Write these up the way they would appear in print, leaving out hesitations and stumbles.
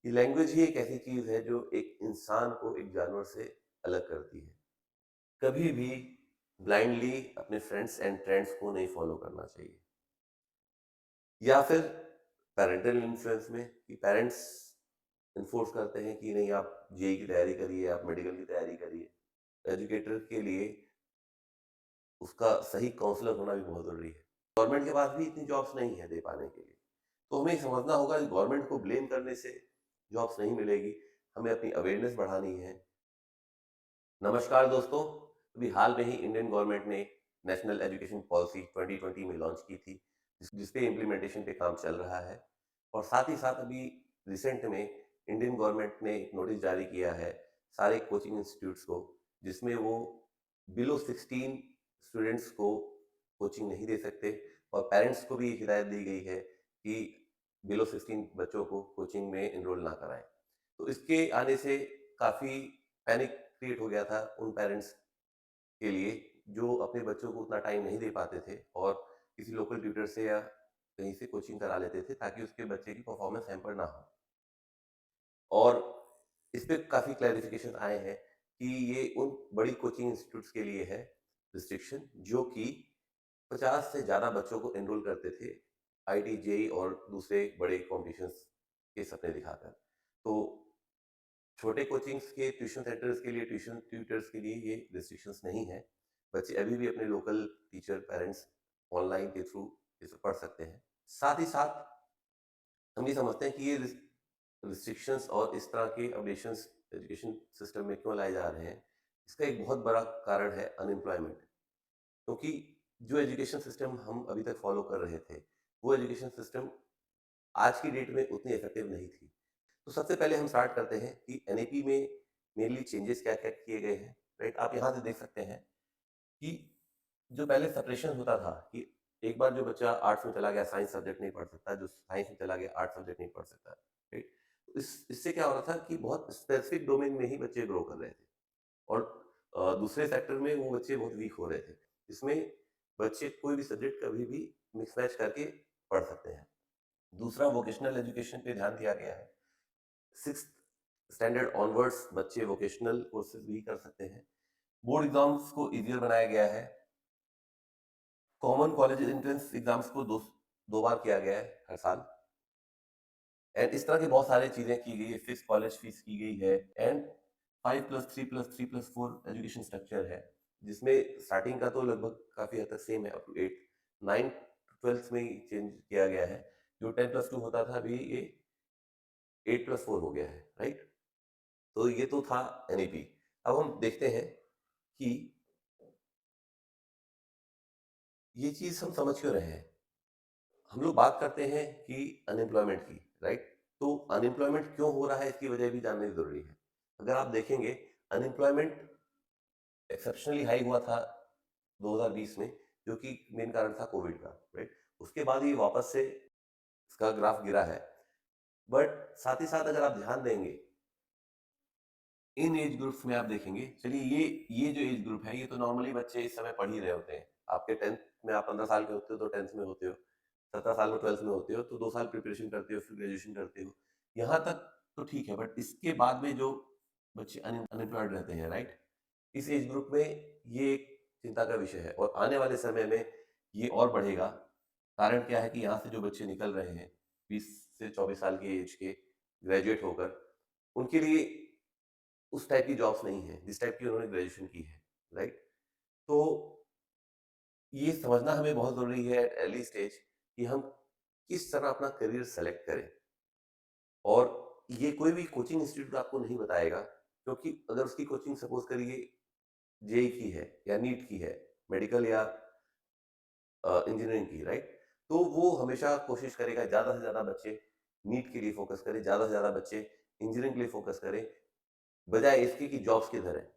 ये लैंग्वेज ही एक ऐसी चीज है जो एक इंसान को एक जानवर से अलग करती है। कभी भी ब्लाइंडली अपने फ्रेंड्स एंड ट्रेंड्स को नहीं फॉलो करना चाहिए। या फिर पेरेंटल इन्फ्लुएंस में कि पेरेंट्स इन्फोर्स करते हैं कि नहीं आप जेई की तैयारी करिए, आप मेडिकल की तैयारी करिए। एजुकेटर के लिए उसका सही काउंसलर होना भी बहुत ज़रूरी है। गवर्नमेंट के पास भी इतनी जॉब्स नहीं है दे पाने के लिए। तो हमें समझना होगा कि गवर्नमेंट को ब्लेम करने से जॉब्स नहीं मिलेगी, हमें अपनी अवेयरनेस बढ़ानी है। नमस्कार दोस्तों, अभी हाल में ही इंडियन गवर्नमेंट ने नेशनल एजुकेशन पॉलिसी 2020 में लॉन्च की थी, जिसपे इम्प्लीमेंटेशन पे काम चल रहा है। और साथ ही साथ अभी रिसेंट में इंडियन गवर्नमेंट ने एक नोटिस जारी किया है सारे कोचिंग इंस्टीट्यूट्स को, जिसमें वो बिलो 16 स्टूडेंट्स को कोचिंग नहीं दे सकते। और पेरेंट्स को भी हिदायत दी गई है कि बिलो 16 बच्चों को कोचिंग में इनरोल ना कराएं। तो इसके आने से काफ़ी पैनिक क्रिएट हो गया था उन पेरेंट्स के लिए जो अपने बच्चों को उतना टाइम नहीं दे पाते थे और किसी लोकल ट्यूटर से या कहीं से कोचिंग करा लेते थे ताकि उसके बच्चे की परफॉर्मेंस हैम्पर ना हो। और इस पे काफ़ी क्लैरिफिकेशन आए हैं कि ये उन बड़ी कोचिंग इंस्टीट्यूट्स के लिए है रिस्ट्रिक्शन, जो कि 50 से ज़्यादा बच्चों को एनरोल करते थे आईटी, जेईई और दूसरे बड़े कॉम्पिटिशन्स के सपने दिखाकर। तो छोटे कोचिंग्स के ट्यूशन सेंटर्स के लिए, ट्यूशन ट्यूटर्स के लिए ये रिस्ट्रिक्शंस नहीं है। बच्चे अभी भी अपने लोकल टीचर, पेरेंट्स ऑनलाइन के थ्रू इसे पढ़ सकते हैं। साथ ही साथ हम ये समझते हैं कि ये रिस्ट्रिक्शंस और इस तरह के अपडेशंस एजुकेशन सिस्टम में क्यों लाए जा रहे हैं। इसका एक बहुत बड़ा कारण है अनएम्प्लॉयमेंट। क्योंकि जो एजुकेशन सिस्टम हम अभी तक फॉलो कर रहे थे, वो एजुकेशन सिस्टम आज की डेट में उतनी इफेक्टिव नहीं थी। तो सबसे पहले हम स्टार्ट करते हैं कि एनईपी में मेनली चेंजेस क्या-क्या किए गए हैं, राइट? आप यहाँ से देख सकते हैं कि जो पहले सेपरेशन होता था कि एक बार जो बच्चा आर्ट्स में चला गया, साइंस सब्जेक्ट नहीं पढ़ सकता, जो साइंस में चला गया आर्ट्स सब्जेक्ट नहीं पढ़ सकता, राइट? तो इससे क्या हो रहा था कि बहुत स्पेसिफिक डोमेन में ही बच्चे ग्रो कर रहे थे और दूसरे सेक्टर में वो बच्चे बहुत वीक हो रहे थे। इसमें बच्चे कोई भी सब्जेक्ट कभी भी मिक्स मैच करके पढ़ सकते हैं। दूसरा, वोकेशनल एजुकेशन पे ध्यान दिया गया है। 6th स्टैंडर्ड ऑनवर्ड्स बच्चे वोकेशनल कोर्सेज भी कर सकते हैं। बोर्ड एग्जाम्स को इजियर बनाया गया है। कॉमन कॉलेज एंट्रेंस एग्जाम्स को दो बार किया गया है हर साल। एंड इस तरह की बहुत सारी चीजें की गई है। फिक्स कॉलेज फीस की गई है। एंड 5+3+3+4 एजुकेशन स्ट्रक्चर है, जिसमें स्टार्टिंग का तो लगभग काफी हद तक सेम है, अप टू 8। 9 12th में ही चेंज किया गया है। जो 10+2 होता था, अभी ये 8+4 हो गया है, राइट? तो ये तो था एनईपी। अब हम देखते हैं कि ये चीज हम समझ क्यों रहे हैं। हम लोग बात करते हैं कि अनएम्प्लॉयमेंट की, राइट? तो अनएम्प्लॉयमेंट क्यों हो रहा है, इसकी वजह भी जानना जरूरी है। अगर आप देखेंगे, अनएम्प्लॉयमेंट एक्सेप्शनली हाई हुआ था 2020 में, जो कि मेन कारण था कोविड का, राइट? उसके बाद ही वापस से इसका ग्राफ गिरा है। बट साथ ही साथ अगर आप ध्यान देंगे, इन एज ग्रुप्स में आप देखेंगे, चलिए ये जो एज ग्रुप है, ये तो नॉर्मली बच्चे इस समय पढ़ ही रहे होते हैं। आपके 10th में आप 15 साल के होते हो तो 10th में होते हो, 17 साल में 12th में होते हो, तो 2 साल प्रिपरेशन करते हो, फिर ग्रेजुएशन करते हो। यहाँ तक तो ठीक है, बट इसके बाद में जो बच्चे अनएम्प्लॉयड रहते हैं, राइट, इस एज ग्रुप में ये एक चिंता का विषय है और आने वाले समय में ये और बढ़ेगा। कारण क्या है कि यहाँ से जो बच्चे निकल रहे हैं 20 से 24 साल की एज के, ग्रेजुएट होकर, उनके लिए उस टाइप की जॉब्स नहीं है जिस टाइप की उन्होंने ग्रेजुएशन की है, राइट? तो ये समझना हमें बहुत जरूरी है एट अर्ली स्टेज कि हम किस तरह अपना करियर सेलेक्ट करें। और ये कोई भी कोचिंग इंस्टीट्यूट आपको नहीं बताएगा, क्योंकि अगर उसकी कोचिंग सपोज करिए जेई की है या नीट की है, मेडिकल या इंजीनियरिंग की, राइट? तो वो हमेशा कोशिश करेगा ज्यादा से ज्यादा बच्चे नीट के लिए फोकस करें, ज्यादा से ज्यादा बच्चे इंजीनियरिंग के लिए फोकस करें, बजाय इसके कि जॉब्स किधर है।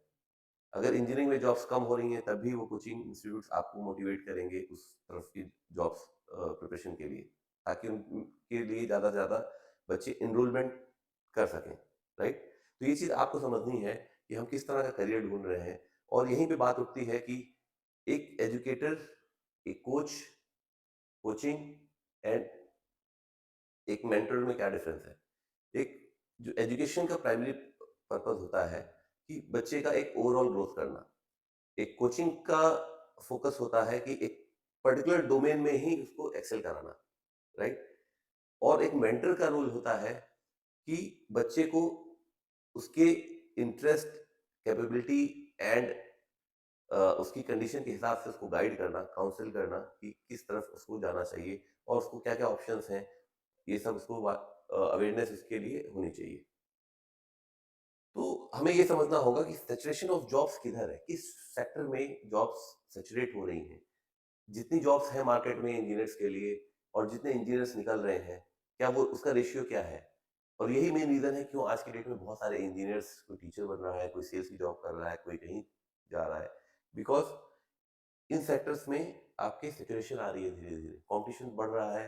अगर इंजीनियरिंग में जॉब्स कम हो रही हैं, तब भी वो कोचिंग इंस्टीट्यूट्स आपको मोटिवेट करेंगे उस तरफ की जॉब्स प्रिपरेशन के लिए, ताकि उनके लिए ज़्यादा से ज़्यादा बच्चे एनरोलमेंट कर सकें, राइट? तो ये चीज़ आपको समझनी है कि हम किस तरह का करियर ढूंढ रहे हैं। और यहीं पे बात उठती है कि एक एजुकेटर, एक कोच, कोचिंग एंड एक मेंटर में क्या डिफरेंस है। एक जो एजुकेशन का प्राइमरी पर्पस होता है कि बच्चे का एक ओवरऑल ग्रोथ करना। एक कोचिंग का फोकस होता है कि एक पर्टिकुलर डोमेन में ही उसको एक्सेल कराना, राइट? और एक मेंटर का रोल होता है कि बच्चे को उसके इंटरेस्ट, कैपेबिलिटी एंड उसकी कंडीशन के हिसाब से उसको गाइड करना, काउंसिल करना कि किस तरफ उसको जाना चाहिए और उसको क्या-क्या ऑप्शंस हैं, ये सब उसको अवेयरनेस उसके लिए होनी चाहिए। तो हमें ये समझना होगा कि सैचुरेशन ऑफ जॉब्स किधर है, किस सेक्टर में जॉब्स सैचुरेट हो रही हैं। जितनी जॉब्स हैं मार्केट में इंजीनियर्स के लिए और जितने इंजीनियर्स निकल रहे हैं, क्या वो उसका रेशियो क्या है? और यही मेन रीज़न है क्यों आज की डेट में बहुत सारे इंजीनियर्स, कोई टीचर बन रहा है, कोई सेल्स की जॉब कर रहा है, कोई कहीं जा रहा है। बिकॉज़ इन सेक्टर्स में आपकी सैचुरेशन आ रही है धीरे-धीरे, कॉम्पिटिशन बढ़ रहा है,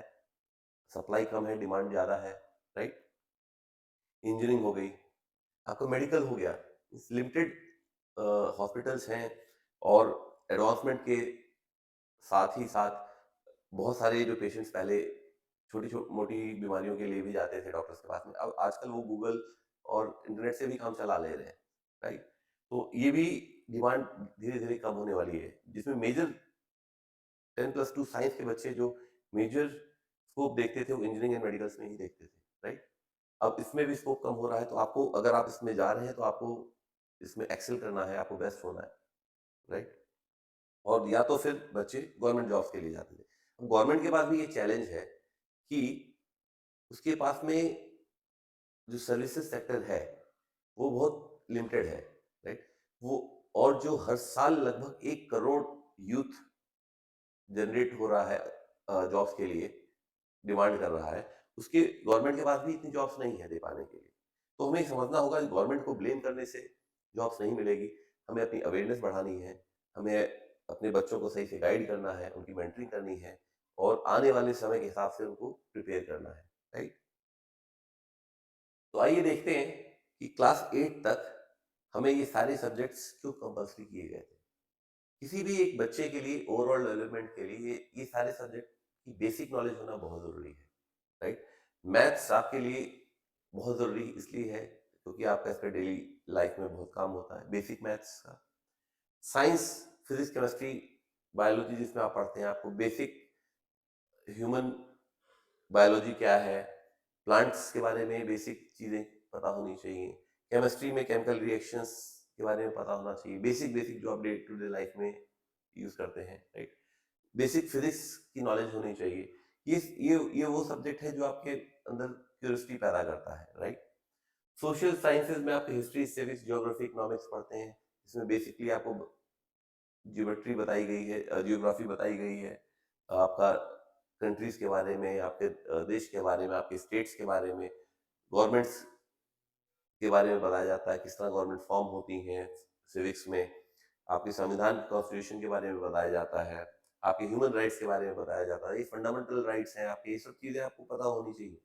सप्लाई कम है, डिमांड ज़्यादा है, राइट? इंजीनियरिंग हो गई, आपका मेडिकल हो गया, लिमिटेड हॉस्पिटल्स हैं और एडवांसमेंट के साथ ही साथ बहुत सारे जो पेशेंट्स पहले छोटी-मोटी बीमारियों के लिए भी जाते थे डॉक्टर्स के पास में, अब आजकल वो गूगल और इंटरनेट से भी काम चला ले रहे हैं, राइट? तो ये भी डिमांड धीरे-धीरे कम होने वाली है, जिसमें मेजर 10+2 साइंस के बच्चे जो मेजर स्कोप देखते थे, वो इंजीनियरिंग एंड मेडिकल्स में ही देखते थे, राइट? अब इसमें भी स्कोप कम हो रहा है, तो आपको अगर आप इसमें जा रहे हैं, तो आपको इसमें एक्सेल करना है, आपको बेस्ट होना है, राइट? और या तो फिर बच्चे गवर्नमेंट जॉब्स के लिए जाते थे। गवर्नमेंट के पास भी ये चैलेंज है कि उसके पास में जो सर्विसेज सेक्टर है, वो बहुत लिमिटेड है, राइट? वो और जो हर साल लगभग 1 करोड़ यूथ जनरेट हो रहा है जॉब्स के लिए, डिमांड कर रहा है, उसके गवर्नमेंट के पास भी इतनी जॉब्स नहीं है दे पाने के लिए। तो हमें समझना होगा कि गवर्नमेंट को ब्लेम करने से जॉब्स नहीं मिलेगी, हमें अपनी अवेयरनेस बढ़ानी है, हमें अपने बच्चों को सही से गाइड करना है, उनकी मेंटरिंग करनी है और आने वाले समय के हिसाब से उनको प्रिपेयर करना है, राइट? तो आइए देखते हैं कि क्लास 8 तक हमें ये सारे सब्जेक्ट्स क्यों कंपल्सरी किए गए थे। किसी भी एक बच्चे के लिए ओवरऑल डेवलपमेंट के लिए ये सारे सब्जेक्ट की बेसिक नॉलेज होना बहुत ज़रूरी है, राइट? मैथ्स आपके लिए बहुत ज़रूरी इसलिए है क्योंकि आपका इसका डेली लाइफ में बहुत काम होता है, बेसिक मैथ्स का। साइंस, फिजिक्स, केमिस्ट्री, बायोलॉजी जिसमें आप पढ़ते हैं, आपको बेसिक ह्यूमन बायोलॉजी क्या है, प्लांट्स के बारे में बेसिक चीज़ें पता होनी चाहिए। केमिस्ट्री में केमिकल रिएक्शंस के बारे में पता होना चाहिए, बेसिक बेसिक जो आप डे टू डे लाइफ में यूज़ करते हैं, राइट? बेसिक फिजिक्स की नॉलेज होनी चाहिए। ये वो सब्जेक्ट है जो आपके अंदर क्यूरियोसिटी पैदा करता है, राइट? सोशल साइंसेज में आप हिस्ट्री, सिविक्स, ज्योग्राफी, इकोनॉमिक्स पढ़ते हैं, इसमें बेसिकली आपको ज्योमेट्री बताई गई है, जियोग्राफी बताई गई है, आपका कंट्रीज के बारे में, आपके देश के बारे में, आपके स्टेट्स के बारे में, गवर्नमेंट्स के बारे में बताया जाता है, किस तरह गवर्नमेंट फॉर्म होती हैं। सिविक्स में आपके संविधान, कॉन्स्टिट्यूशन के बारे में बताया जाता है, आपके ह्यूमन राइट्स के बारे में बताया जाता है, ये फंडामेंटल राइट्स हैं आपके, ये सब चीज़ें आपको पता होनी चाहिए।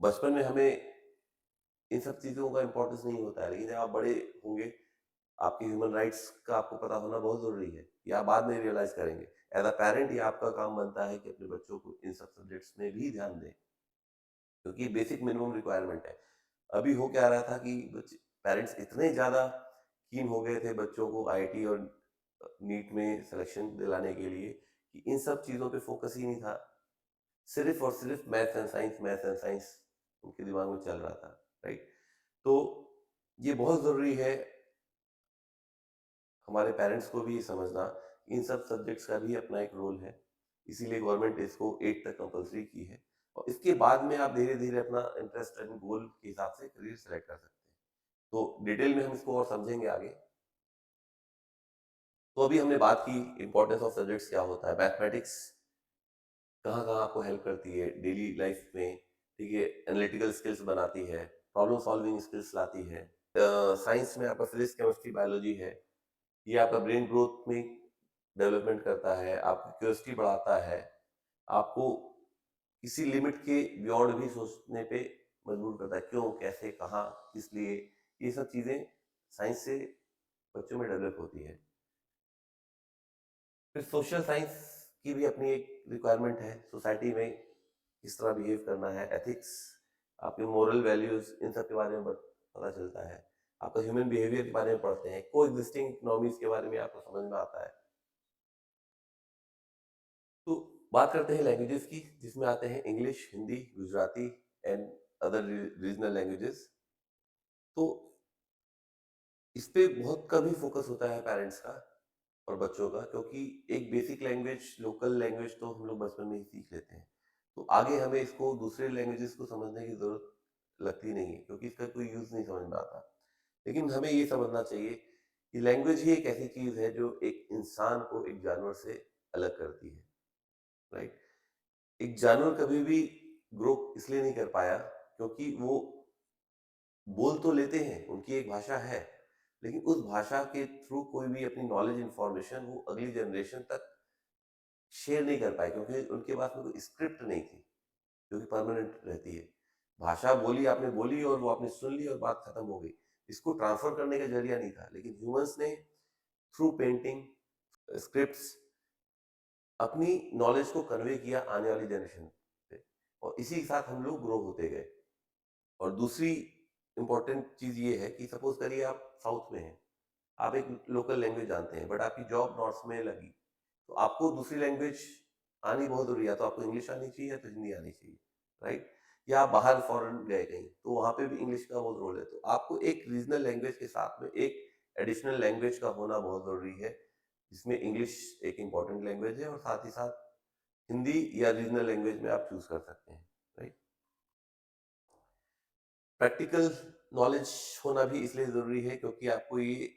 बचपन में हमें इन सब चीज़ों का इम्पोर्टेंस नहीं होता है, लेकिन जब आप बड़े होंगे, आपके ह्यूमन राइट्स का आपको पता होना बहुत ज़रूरी है। ये आप बाद में रियलाइज़ करेंगे। एज़ अ पेरेंट ये आपका काम बनता है कि अपने बच्चों को इन सब सब्जेक्ट्स में भी ध्यान दें, क्योंकि बेसिक मिनिमम रिक्वायरमेंट है। अभी हो क्या रहा था कि बच्चे पेरेंट्स इतने ज़्यादा कीन हो गए थे बच्चों को आईआईटी और नीट में सिलेक्शन दिलाने के लिए कि इन सब चीज़ों पे फोकस ही नहीं था। सिर्फ़ और सिर्फ़ मैथ्स एंड साइंस उनके दिमाग में चल रहा था, राइट? तो ये बहुत ज़रूरी है हमारे पेरेंट्स को भी ये समझना, इन सब सब्जेक्ट्स का भी अपना एक रोल है। इसीलिए गवर्नमेंट ने इसको 8 तक कंपल्सरी की है और इसके बाद में आप धीरे-धीरे अपना इंटरेस्ट एंड गोल के हिसाब से करियर सेलेक्ट कर सकते हैं। तो डिटेल में हम इसको और समझेंगे आगे। तो अभी हमने बात की इम्पोर्टेंस ऑफ सब्जेक्ट्स क्या होता है, मैथमेटिक्स कहाँ-कहाँ आपको हेल्प करती है डेली लाइफ में, ठीक है? एनालिटिकल स्किल्स बनाती है, प्रॉब्लम सॉल्विंग स्किल्स लाती है। साइंस में आपका फिजिक्स, केमिस्ट्री, बायोलॉजी है। ये आपका ब्रेन ग्रोथ में डेवलपमेंट करता है, आपकी क्यूरियोसिटी बढ़ाता है, आपको किसी लिमिट के बियॉन्ड भी सोचने पे मजबूर करता है, क्यों, कैसे, कहाँ, किस लिए, ये सब चीज़ें साइंस से बच्चों में डेवलप होती है। फिर सोशल साइंस की भी अपनी एक रिक्वायरमेंट है, सोसाइटी में किस तरह बिहेव करना है, एथिक्स, आपके मोरल वैल्यूज, इन सब के बारे में पता चलता है, आपका ह्यूमन बिहेवियर के बारे में पढ़ते हैं, को एग्जिस्टिंग इकोनॉमीज के बारे में आपको समझ में आता है। तो बात करते हैं लैंग्वेजेस की, जिसमें आते हैं English, Hindi, Gujarati and other regional languages. तो इस पे बहुत कम ही फोकस होता है पेरेंट्स का और बच्चों का, क्योंकि एक बेसिक लैंग्वेज, लोकल लैंग्वेज तो हम लोग बचपन में ही सीख लेते हैं। तो आगे हमें इसको दूसरे लैंग्वेजेस को समझने की जरूरत लगती नहीं है, क्योंकि इसका कोई यूज नहीं समझ में आता। लेकिन हमें ये समझना चाहिए कि लैंग्वेज ही एक ऐसी चीज है जो एक इंसान को एक जानवर से अलग करती है, राइट। एक जानवर कभी भी ग्रो इसलिए नहीं कर पाया क्योंकि वो बोल तो लेते हैं, उनकी एक भाषा है, लेकिन उस भाषा के थ्रू कोई भी अपनी नॉलेज, इंफॉर्मेशन वो अगली जनरेशन तक शेयर नहीं कर पाए, क्योंकि उनके पास में कोई स्क्रिप्ट नहीं थी जो कि परमानेंट रहती है। भाषा बोली, आपने बोली और वो आपने सुन ली और बात खत्म हो गई। इसको ट्रांसफर करने का जरिया नहीं था, लेकिन ह्यूमंस ने थ्रू पेंटिंग, स्क्रिप्ट्स अपनी नॉलेज को कन्वे किया आने वाली जनरेशन पे, और इसी के साथ हम लोग ग्रो होते गए। और दूसरी इंपॉर्टेंट चीज ये है कि सपोज करिए आप साउथ में हैं, आप एक लोकल लैंग्वेज जानते हैं, बट आपकी जॉब नॉर्थ में लगी, तो आपको दूसरी लैंग्वेज आनी बहुत जरूरी है। या तो आपको इंग्लिश आनी चाहिए या तो हिंदी आनी चाहिए, राइट। या आप बाहर फॉरेन गए कहीं, तो वहां पे भी इंग्लिश का बहुत रोल है। तो आपको एक रीजनल लैंग्वेज के साथ में एक एडिशनल लैंग्वेज का होना बहुत जरूरी है, जिसमें इंग्लिश एक इंपॉर्टेंट लैंग्वेज है, और साथ ही साथ हिंदी या रीजनल लैंग्वेज में आप चूज कर सकते हैं, राइट। प्रैक्टिकल नॉलेज होना भी इसलिए जरूरी है क्योंकि आपको ये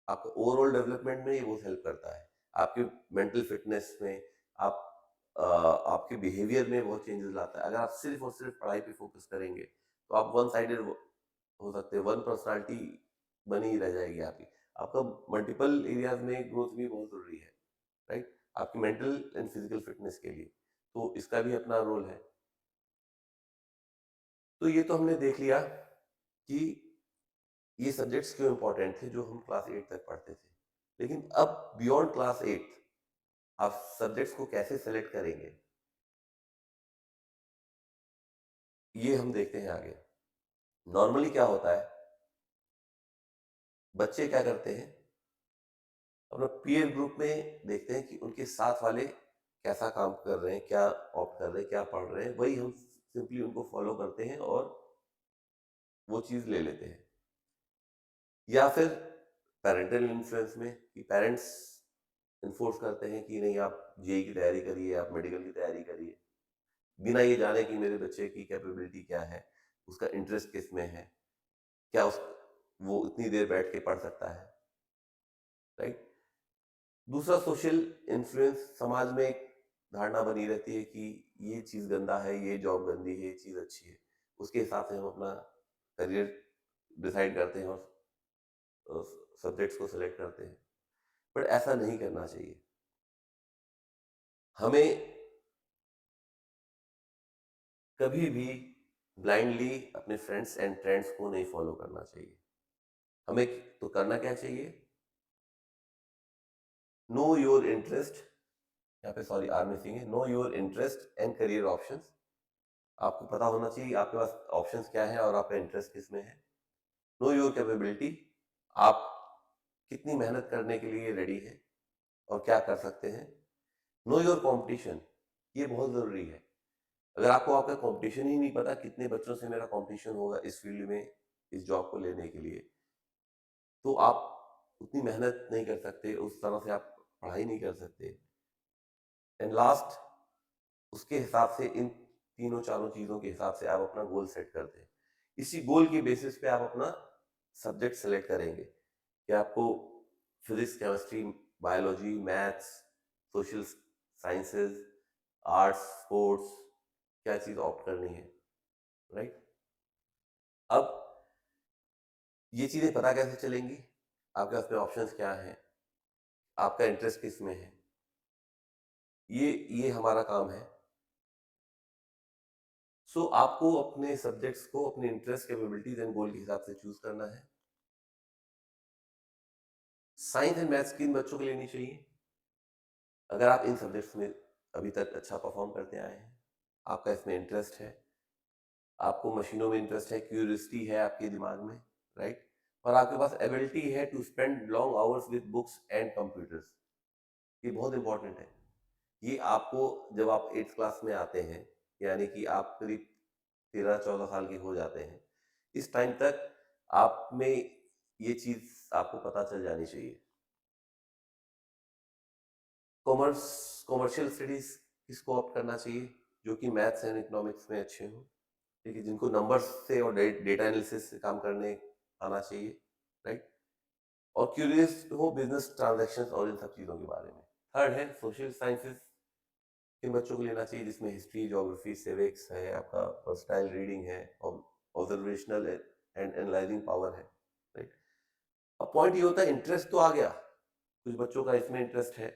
आपका ओवरऑल डेवलपमेंट में ये बहुत हेल्प करता है। आपके मेंटल फिटनेस में, आप आपके बिहेवियर में बहुत चेंजेस लाता है। अगर आप सिर्फ और सिर्फ पढ़ाई पे फोकस करेंगे तो आप वन साइडेड हो सकते हैं, वन पर्सनालिटी बनी ही रह जाएगी आपकी। आपका मल्टीपल एरियाज में ग्रोथ भी बहुत जरूरी है, राइट, आपकी मेंटल एंड फिजिकल फिटनेस के लिए। तो इसका भी अपना रोल है। तो ये तो हमने देख लिया कि ये सब्जेक्ट्स क्यों इंपॉर्टेंट थे जो हम क्लास 8 तक पढ़ते थे। लेकिन अब बियॉन्ड क्लास 8 आप सब्जेक्ट्स को कैसे सेलेक्ट करेंगे, ये हम देखते हैं आगे। नॉर्मली क्या होता है, बच्चे क्या करते हैं, अपना पीयर ग्रुप में देखते हैं कि उनके साथ वाले कैसा काम कर रहे हैं, क्या ऑप्ट कर रहे हैं, क्या पढ़ रहे हैं, वही हम सिंपली उनको फॉलो करते हैं और वो चीज ले लेते हैं। या फिर पेरेंटल इन्फ्लुएंस में, कि पेरेंट्स इन्फोर्स करते हैं कि नहीं आप जेई की तैयारी करिए, आप मेडिकल की तैयारी करिए, बिना ये जाने कि मेरे बच्चे की कैपेबिलिटी क्या है, उसका इंटरेस्ट किस में है, क्या उस वो इतनी देर बैठ के पढ़ सकता है, राइट। दूसरा सोशल इन्फ्लुएंस, समाज में एक धारणा बनी रहती है कि ये चीज गंदा है, ये जॉब गंदी है, ये चीज अच्छी है। उसके हिसाब से हम अपना करियर डिसाइड करते हैं और सब्जेक्ट्स को सिलेक्ट करते हैं, बट ऐसा नहीं करना चाहिए। हमें कभी भी ब्लाइंडली अपने फ्रेंड्स एंड ट्रेंड्स को नहीं फॉलो करना चाहिए। हमें तो करना क्या चाहिए, नो योर इंटरेस्ट, यहाँ पे सॉरी आर मिसिंग है, know your interest and career options. आपको पता होना चाहिए आपके पास ऑप्शंस क्या है और आपका इंटरेस्ट किस में है। नो योर कैपेबिलिटी, आप कितनी मेहनत करने के लिए रेडी है और क्या कर सकते हैं। नो योर कंपटीशन, ये बहुत जरूरी है। अगर आपको आपका कंपटीशन ही नहीं पता, कितने बच्चों से मेरा कंपटीशन होगा इस फील्ड में, इस जॉब को लेने के लिए, तो आप उतनी मेहनत नहीं कर सकते, उस तरह से आप पढ़ाई नहीं कर सकते। एंड लास्ट, उसके हिसाब से, इन तीनों चारों चीजों के हिसाब से आप अपना गोल सेट करते हैं। इसी गोल की बेसिस पे आप अपना सब्जेक्ट सेलेक्ट करेंगे कि आपको physics, chemistry, biology, maths, social sciences, arts, sports, क्या चीज ऑप्ट करनी है, राइट। अब ये चीजें पता कैसे चलेंगी, आपके पास में ऑप्शंस क्या हैं, आपका इंटरेस्ट किस में है, ये हमारा काम है। सो आपको अपने सब्जेक्ट्स को अपने इंटरेस्ट, कैपेबिलिटीज एंड गोल के हिसाब से चूज करना है। साइंस एंड मैथ्स किन बच्चों को लेनी चाहिए, अगर आप इन सब्जेक्ट्स में अभी तक अच्छा परफॉर्म करते आए हैं, आपका इसमें इंटरेस्ट है, आपको मशीनों में इंटरेस्ट है, क्यूरियोसिटी है आपके दिमाग में, राइट? और आपके पास एबिलिटी है to spend long hours with books and computers. ये बहुत इंपॉर्टेंट है। ये आपको जब आप 8th क्लास में आते हैं, यानी कि आप करीब 13-14 साल के हो जाते हैं, इस टाइम तक आप में ये चीज़ आपको पता चल जानी चाहिए। कॉमर्स कॉमर्शियल स्टडीज़ किसको ऑप्ट करना चाहिए? जो कि मैथ्स एंड इकोनॉमिक्स में अच्छे हों, ठीक है? जिनको नंबर्स से और डेटा एनालिसिस से काम करने आना चाहिए, राइट? और क्यूरियस हो बिज़नेस ट्रांज़ैक्शंस और इन सब चीज़ों के बारे में। थर्ड है सोशल साइंसेज़, किन बच्चों को लेना चाहिए? जिसमें हिस्ट्री, ज्योग्राफी, सिविक्स है, आपका वर्सटाइल रीडिंग है और ऑब्जर्वेशनल एंड एनालाइजिंग पावर है, राइट? अब पॉइंट ये होता है इंटरेस्ट तो आ गया, कुछ बच्चों का इसमें इंटरेस्ट है,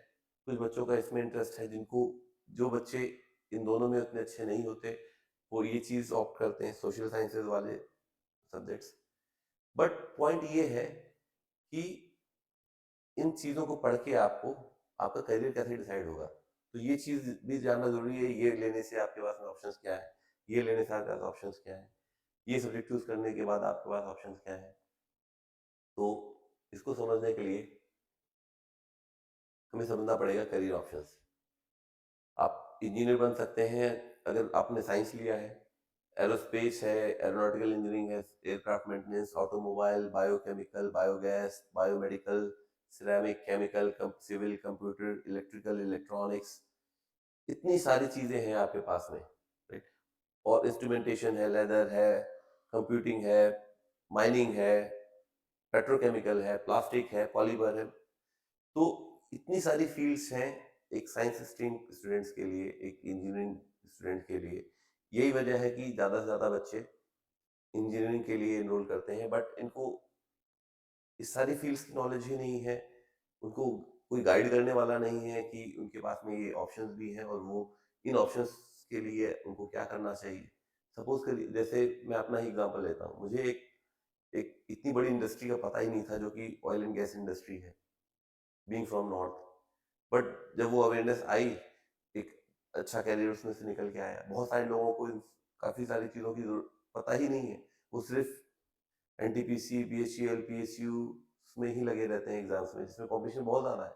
कुछ बच्चों का इसमें इंटरेस्ट है, जिनको जो बच्चे इन दोनों में उतने अच्छे नहीं होते, वो ये चीज़ ऑप्ट करते हैं सोशल साइंसेज वाले सब्जेक्ट्स। बट पॉइंट ये है कि इन चीज़ों को पढ़ के आपको आपका करियर कैसे डिसाइड होगा, तो ये चीज़ भी जानना ज़रूरी है। ये लेने से आपके पास में ऑप्शंस क्या है, ये लेने से आपके पास ऑप्शंस क्या है, ये सब्जेक्ट चूज करने के बाद आपके पास ऑप्शंस क्या है। तो इसको समझने के लिए हमें समझना पड़ेगा करियर ऑप्शंस। आप इंजीनियर बन सकते हैं अगर आपने साइंस लिया है, एरोस्पेस है, एरोनॉटिकल इंजीनियरिंग है, aircraft maintenance, automobile, biochemical, biogas, biomedical, ceramic, chemical, civil, computer, electrical, electronics, इतनी सारी चीजें हैं आपके पास में, राइट? और इंस्ट्रूमेंटेशन है, लेदर है, कंप्यूटिंग है, माइनिंग है, पेट्रोकेमिकल है, प्लास्टिक है, पॉलीमर है। तो इतनी सारी फील्ड्स हैं एक साइंस स्ट्रीम स्टूडेंट्स के लिए, एक इंजीनियरिंग स्टूडेंट के लिए। यही वजह है कि ज़्यादा से ज़्यादा बच्चे इंजीनियरिंग के लिए एनरोल करते हैं, बट इनको इस सारी फील्ड्स की नॉलेज ही नहीं है। उनको कोई गाइड करने वाला नहीं है कि उनके पास में ये ऑप्शंस भी हैं और वो इन ऑप्शंस के लिए उनको क्या करना चाहिए। सपोज करिए, जैसे मैं अपना ही एग्जांपल लेता हूँ, मुझे एक एक इतनी बड़ी इंडस्ट्री का पता ही नहीं था जो कि ऑयल एंड गैस इंडस्ट्री है, बीइंग फ्रॉम नॉर्थ। बट जब वो अवेयरनेस आई, एक अच्छा कैरियर उसमें से निकल के आया। बहुत सारे लोगों को काफ़ी सारी चीज़ों की पता ही नहीं है, वो सिर्फ एनटीपीसी, बीएचईएल, पीएसयू में ही लगे रहते हैं एग्जाम्स में, जिसमें कॉम्पिटिशन बहुत ज़्यादा है।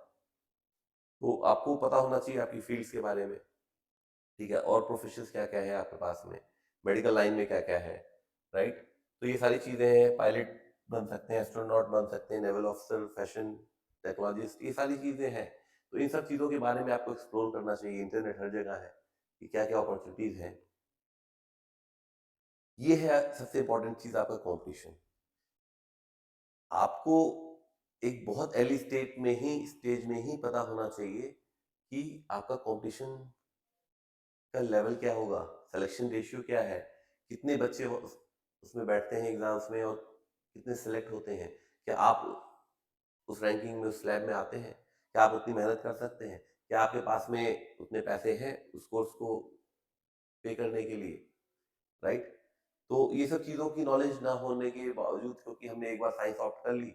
तो आपको पता होना चाहिए आपकी फील्ड्स के बारे में, ठीक है? और प्रोफेशंस क्या क्या है आपके पास में, मेडिकल लाइन में क्या क्या है, राइट? तो ये सारी चीज़ें हैं। पायलट बन सकते हैं, एस्ट्रोनॉट बन सकते हैं, नेवल ऑफिसर, फैशन टेक्नोलॉजिस्ट, ये सारी चीज़ें हैं। तो इन सब चीज़ों के बारे में आपको एक्सप्लोर करना चाहिए। इंटरनेट हर जगह है कि क्या क्या अपॉर्चुनिटीज़ हैं। ये है सबसे इंपॉर्टेंट चीज़, आपका कॉम्पिटिशन। आपको एक बहुत अर्ली स्टेज में ही पता होना चाहिए कि आपका कंपटीशन का लेवल क्या होगा, सिलेक्शन रेशियो क्या है, कितने बच्चे उसमें बैठते हैं एग्जाम्स में और कितने सेलेक्ट होते हैं। क्या आप उस रैंकिंग में, उस स्लैब में आते हैं? क्या आप उतनी मेहनत कर सकते हैं? क्या आपके पास में उतने पैसे हैं उस कोर्स को पे करने के लिए, राइट? तो ये सब चीज़ों की नॉलेज ना होने के बावजूद, क्योंकि हमने एक बार साइंस ऑप्ट कर ली,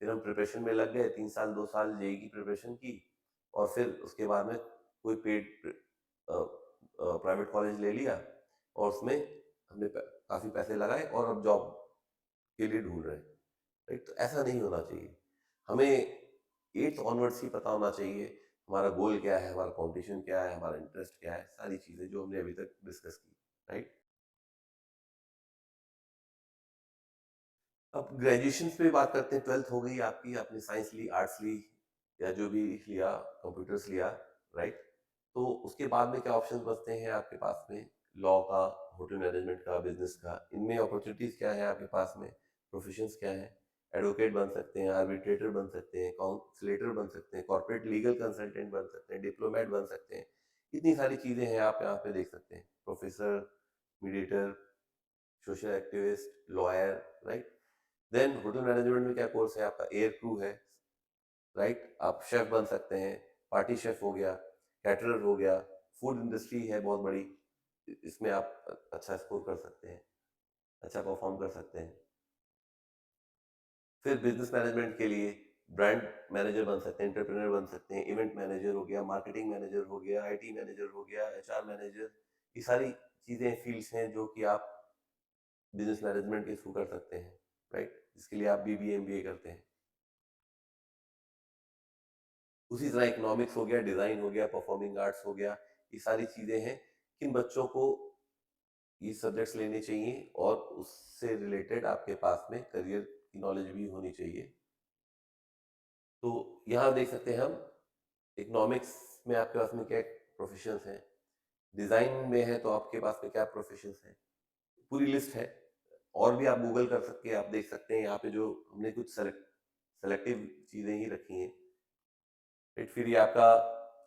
फिर हम प्रिपरेशन में लग गए, 3 साल 2 साल जेई की प्रिपरेशन की, और फिर उसके बाद में कोई पेड प्राइवेट कॉलेज ले लिया और उसमें हमने काफ़ी पैसे लगाए और अब जॉब के लिए ढूंढ रहे हैं, राइट? तो ऐसा नहीं होना चाहिए। हमें 8th ऑनवर्ड्स ही पता होना चाहिए हमारा गोल क्या है, हमारा कंपटीशन क्या है, हमारा इंटरेस्ट क्या है, सारी चीज़ें जो हमने अभी तक डिस्कस की, राइट? अब ग्रेजुएशन पे बात करते हैं। 12th हो गई आपकी, आपने साइंस ली, आर्ट्स ली, या जो भी लिया, कंप्यूटर्स लिया, राइट? तो उसके बाद में क्या ऑप्शंस बचते हैं आपके पास में? लॉ का, होटल मैनेजमेंट का, बिजनेस का। इनमें अपॉर्चुनिटीज क्या है आपके पास में? प्रोफेशंस क्या है? एडवोकेट बन सकते हैं, आर्बिट्रेटर बन सकते हैं, काउंसलेटर बन सकते हैं, कॉर्पोरेट लीगल कंसल्टेंट बन सकते हैं, डिप्लोमेट बन सकते हैं। इतनी सारी चीजें हैं, आप यहाँ पे देख सकते हैं। Professor, mediator, social activist, lawyer, right? Then hotel management में क्या कोर्स है आपका? एयर क्रू है, राइट? आप शेफ बन सकते हैं, पार्टी शेफ हो गया, कैटरर हो गया, फूड इंडस्ट्री है बहुत बड़ी, इसमें आप अच्छा स्कोर कर सकते हैं, अच्छा परफॉर्म कर सकते हैं। फिर बिजनेस मैनेजमेंट के लिए ब्रांड मैनेजर बन सकते हैं, एंटरप्रेन्योर बन सकते हैं, इवेंट मैनेजर हो गया, मार्केटिंग मैनेजर हो गया, आईटी मैनेजर हो गया, एचआर मैनेजर। ये सारी चीज़ें, फील्ड्स हैं जो कि आप बिजनेस मैनेजमेंट के थ्रू कर सकते हैं, राइट, जिसके लिए आप बीबीए एमबीए करते हैं। उसी तरह इकोनॉमिक्स हो गया, डिजाइन हो गया, परफॉर्मिंग आर्ट्स हो गया, ये सारी चीजें हैं। किन बच्चों को ये सब्जेक्ट्स लेने चाहिए और उससे रिलेटेड आपके पास में करियर की नॉलेज भी होनी चाहिए। तो यहाँ देख सकते हैं हम, इकोनॉमिक्स में आपके पास में क्या प्रोफेशंस हैं, डिजाइन में है तो आपके पास में क्या प्रोफेशंस हैं, पूरी लिस्ट है। और भी आप गूगल कर सकते हैं, आप देख सकते हैं यहाँ पे जो हमने कुछ सेलेक्टिव चीजें ही रखी हैं। राइट, फिर ये आपका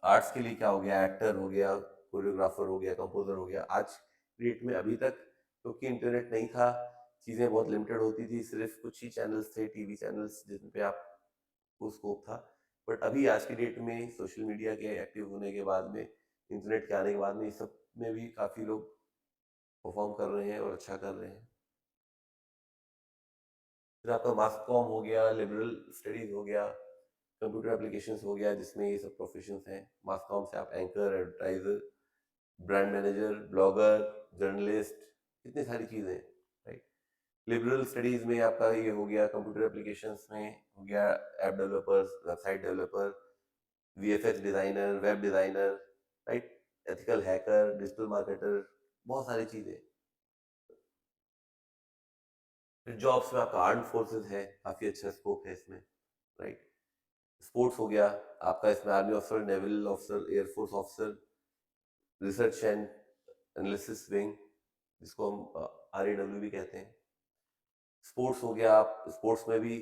आर्ट्स के लिए क्या हो गया, एक्टर हो गया, कोरियोग्राफर हो गया, कंपोजर हो गया। आज डेट में अभी तक क्योंकि इंटरनेट नहीं था, चीज़ें बहुत लिमिटेड होती थी, सिर्फ कुछ ही चैनल्स थे, टीवी चैनल्स, जिन पे आपको स्कोप था। बट अभी आज की डेट में सोशल मीडिया के एक्टिव होने के बाद में, इंटरनेट के आने के बाद में, इस सब में भी काफ़ी लोग परफॉर्म कर रहे हैं और अच्छा कर रहे हैं। फिर आपका मास कॉम हो गया, लिबरल स्टडीज हो गया, कंप्यूटर एप्लीकेशंस हो गया, जिसमें ये सब प्रोफेशंस हैं। मास कॉम से आप anchor, advertiser, brand manager, blogger, journalist, कितनी सारी चीज़ें हैं, राइट। लिबरल स्टडीज में आपका ये हो गया, कंप्यूटर एप्लीकेशंस में हो गया, app developers, website developer, VFX designer, web designer, right, ethical hacker, digital marketer, बहुत सारी चीज़ें। फिर जॉब्स में आपका आर्म्ड फोर्सेस है, काफ़ी अच्छा स्कोप है इसमें, राइट। स्पोर्ट्स हो गया आपका, इसमें army officer, naval officer, air force officer, research and analysis wing, जिसको हम RAW भी कहते हैं। स्पोर्ट्स हो गया, आप स्पोर्ट्स में भी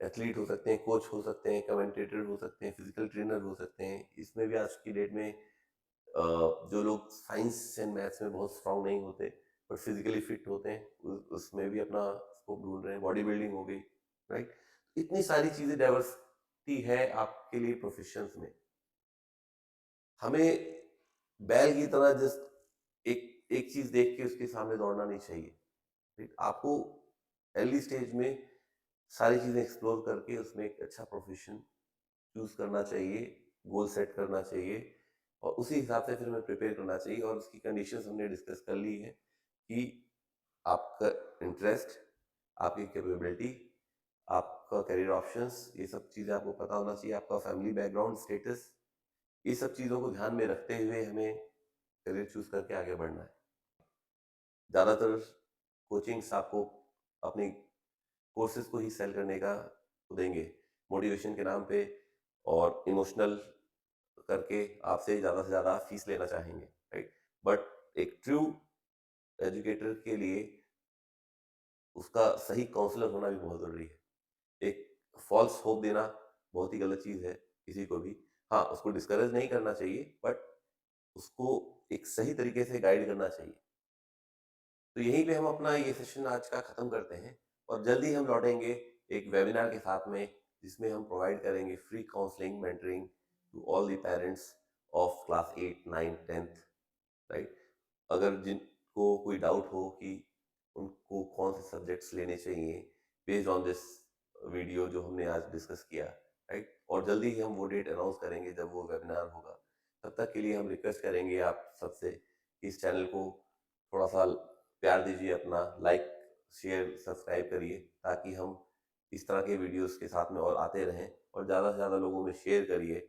एथलीट हो सकते हैं, कोच हो सकते हैं, कमेंटेटर हो सकते हैं, फिजिकल ट्रेनर हो सकते हैं। इसमें भी आज की डेट में जो लोग साइंस एंड मैथ्स में बहुत स्ट्रांग नहीं होते पर फिजिकली फिट होते हैं, उसमें भी अपना स्कोप ढूंढ रहे हैं। बॉडी बिल्डिंग हो गई, राइट। इतनी सारी चीजें, डाइवर्सिटी है आपके लिए प्रोफेशंस में। हमें बैल की तरह जस्ट एक एक चीज देख के उसके सामने दौड़ना नहीं चाहिए, ठीक? आपको अर्ली स्टेज में सारी चीजें एक्सप्लोर करके उसमें एक अच्छा प्रोफेशन चूज करना चाहिए, गोल सेट करना चाहिए, और उसी हिसाब से फिर हमें प्रिपेयर करना चाहिए। और उसकी कंडीशंस हमने डिस्कस कर ली है कि आपका इंटरेस्ट, आपकी कैपेबिलिटी, आपका करियर ऑप्शंस, ये सब चीज़ें आपको पता होना चाहिए, आपका फैमिली बैकग्राउंड स्टेटस, ये सब चीज़ों को ध्यान में रखते हुए हमें करियर चूज करके आगे बढ़ना है। ज़्यादातर कोचिंग्स आपको अपनी कोर्सेज को ही सेल करने का देंगे मोटिवेशन के नाम पे, और इमोशनल करके आपसे ज़्यादा से ज़्यादा फीस लेना चाहेंगे, राइट। बट एक ट्रू एजुकेटर के लिए उसका सही काउंसलर होना भी बहुत ज़रूरी है। एक फॉल्स होप देना बहुत ही गलत चीज़ है किसी को भी। हाँ, उसको डिस्करेज नहीं करना चाहिए, बट उसको एक सही तरीके से गाइड करना चाहिए। तो यहीं पे हम अपना ये सेशन आज का ख़त्म करते हैं, और जल्दी हम लौटेंगे एक वेबिनार के साथ में, जिसमें हम प्रोवाइड करेंगे free counselling, mentoring to all the parents of class 8, 9, 10th, right. अगर जिनको कोई डाउट हो कि उनको कौन से सब्जेक्ट्स लेने चाहिए बेस्ड ऑन दिस वीडियो जो हमने आज डिस्कस किया, राइट। और जल्दी ही हम वो डेट अनाउंस करेंगे जब वो वेबिनार होगा। तब तक के लिए हम रिक्वेस्ट करेंगे आप सबसे, इस चैनल को थोड़ा सा प्यार दीजिए, अपना लाइक, शेयर, सब्सक्राइब करिए, ताकि हम इस तरह के वीडियोस के साथ में और आते रहें, और ज़्यादा से ज़्यादा लोगों में शेयर करिए